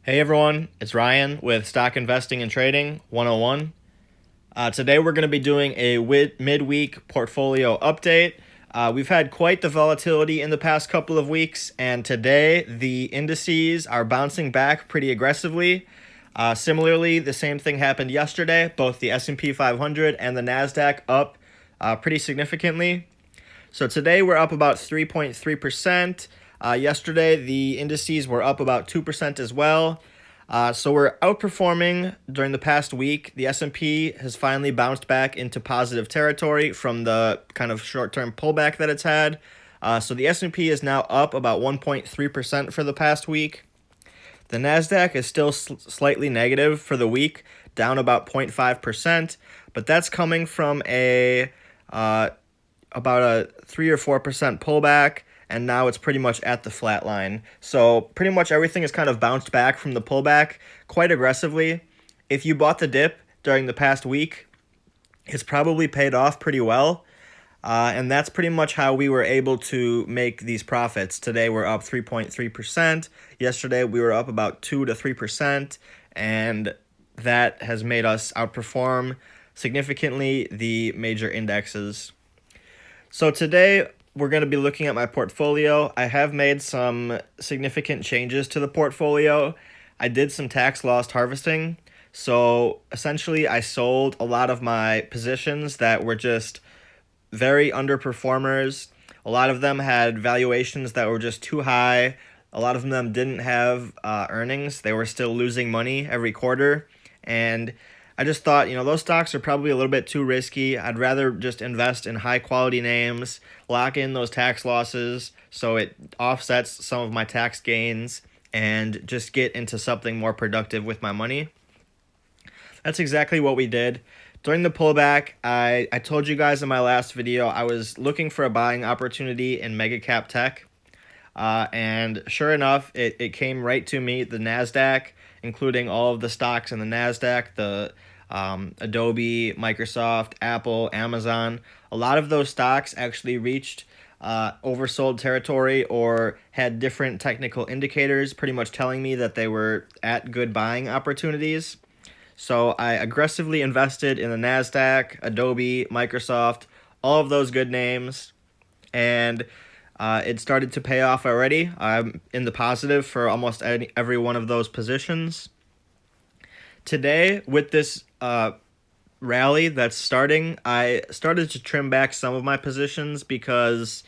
Hey everyone, it's Ryan with Stock Investing and Trading 101. Today we're going to be doing a midweek portfolio update. We've had quite the volatility in the past couple of weeks, and today the indices are bouncing back pretty aggressively. Similarly, the same thing happened yesterday. Both the S&P 500 and the NASDAQ up pretty significantly. So today we're up about 3.3%. Yesterday the indices were up about 2% as well. So we're outperforming during the past week. The S&P has finally bounced back into positive territory from the kind of short-term pullback that it's had. So the S&P is now up about 1.3% for the past week. The NASDAQ is still slightly negative for the week, down about 0.5%, but that's coming from about a 3 or 4% pullback, and now it's pretty much at the flat line. So pretty much everything has kind of bounced back from the pullback quite aggressively. If you bought the dip during the past week, it's probably paid off pretty well. And that's pretty much how we were able to make these profits. Today we're up 3.3%. Yesterday we were up about 2 to 3%, and that has made us outperform significantly the major indexes. So today we're going to be looking at my portfolio. I have made some significant changes to the portfolio. I did some tax loss harvesting. So essentially I sold a lot of my positions that were just very underperformers. A lot of them had valuations that were just too high. A lot of them didn't have earnings. They were still losing money every quarter. And I just thought, those stocks are probably a little bit too risky. I'd rather just invest in high quality names, lock in those tax losses so it offsets some of my tax gains, and just get into something more productive with my money. That's exactly what we did. During the pullback, I told you guys in my last video I was looking for a buying opportunity in mega cap tech. And sure enough, it came right to me, the NASDAQ, including all of the stocks in the NASDAQ, the Adobe, Microsoft, Apple, Amazon. A lot of those stocks actually reached oversold territory or had different technical indicators pretty much telling me that they were at good buying opportunities. So I aggressively invested in the NASDAQ, Adobe, Microsoft, all of those good names, and it started to pay off already. I'm in the positive for almost every one of those positions. Today, with this rally that's starting, I started to trim back some of my positions because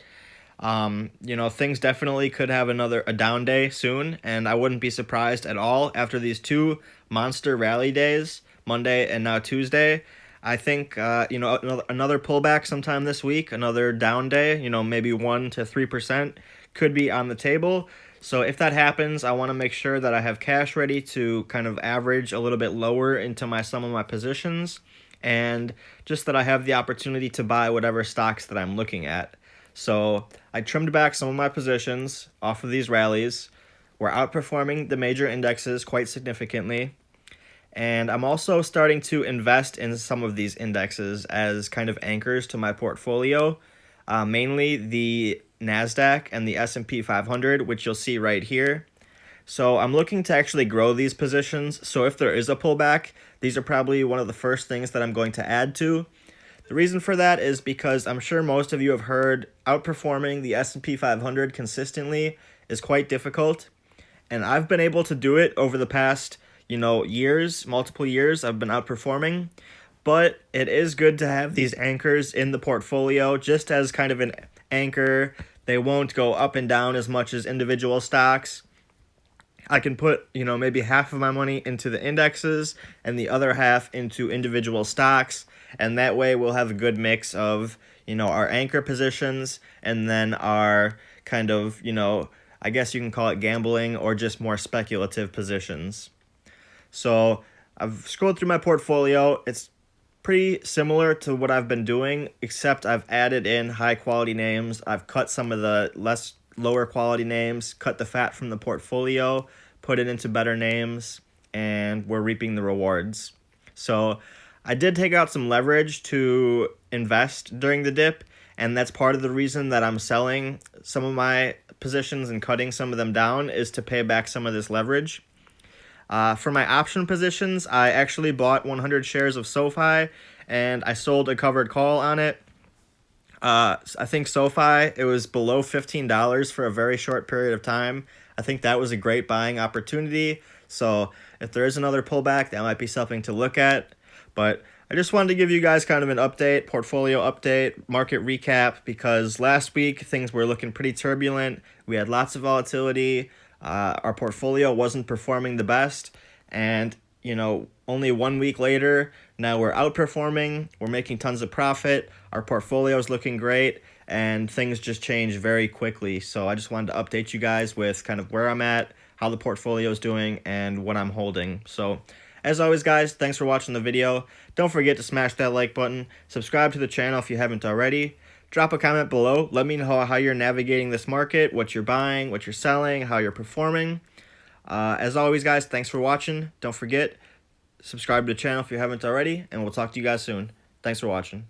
things definitely could have a down day soon, and I wouldn't be surprised at all after these two monster rally days, Monday and now Tuesday. I think another pullback sometime this week, another down day, maybe 1 to 3% could be on the table. So if that happens, I want to make sure that I have cash ready to kind of average a little bit lower into some of my positions, and just that I have the opportunity to buy whatever stocks that I'm looking at. So I trimmed back some of my positions off of these rallies. We're outperforming the major indexes quite significantly. And I'm also starting to invest in some of these indexes as kind of anchors to my portfolio, mainly the NASDAQ and the S&P 500, which you'll see right here. So I'm looking to actually grow these positions. So if there is a pullback, these are probably one of the first things that I'm going to add to. The reason for that is because I'm sure most of you have heard outperforming the S&P 500 consistently is quite difficult. And I've been able to do it over the past, years, multiple years. I've been outperforming. But it is good to have these anchors in the portfolio just as kind of an anchor. They won't go up and down as much as individual stocks. I can put, maybe half of my money into the indexes and the other half into individual stocks. And that way we'll have a good mix of, our anchor positions and then our kind of, I guess you can call it gambling or just more speculative positions. So I've scrolled through my portfolio. It's pretty similar to what I've been doing, except I've added in high quality names. I've cut some of the lower quality names, cut the fat from the portfolio, put it into better names, and we're reaping the rewards. So I did take out some leverage to invest during the dip, and that's part of the reason that I'm selling some of my positions and cutting some of them down is to pay back some of this leverage. For my option positions, I actually bought 100 shares of SoFi, and I sold a covered call on it. I think SoFi, it was below $15 for a very short period of time. I think that was a great buying opportunity. So if there is another pullback, that might be something to look at. But I just wanted to give you guys kind of an update, portfolio update, market recap, because last week things were looking pretty turbulent. We had lots of volatility. Our portfolio wasn't performing the best. And, only 1 week later, now we're outperforming. We're making tons of profit. Our portfolio is looking great. And things just changed very quickly. So I just wanted to update you guys with kind of where I'm at, how the portfolio is doing, and what I'm holding. So as always, guys, thanks for watching the video. Don't forget to smash that like button. Subscribe to the channel if you haven't already. Drop a comment below. Let me know how you're navigating this market, what you're buying, what you're selling, how you're performing. As always, guys, thanks for watching. Don't forget, subscribe to the channel if you haven't already, and we'll talk to you guys soon. Thanks for watching.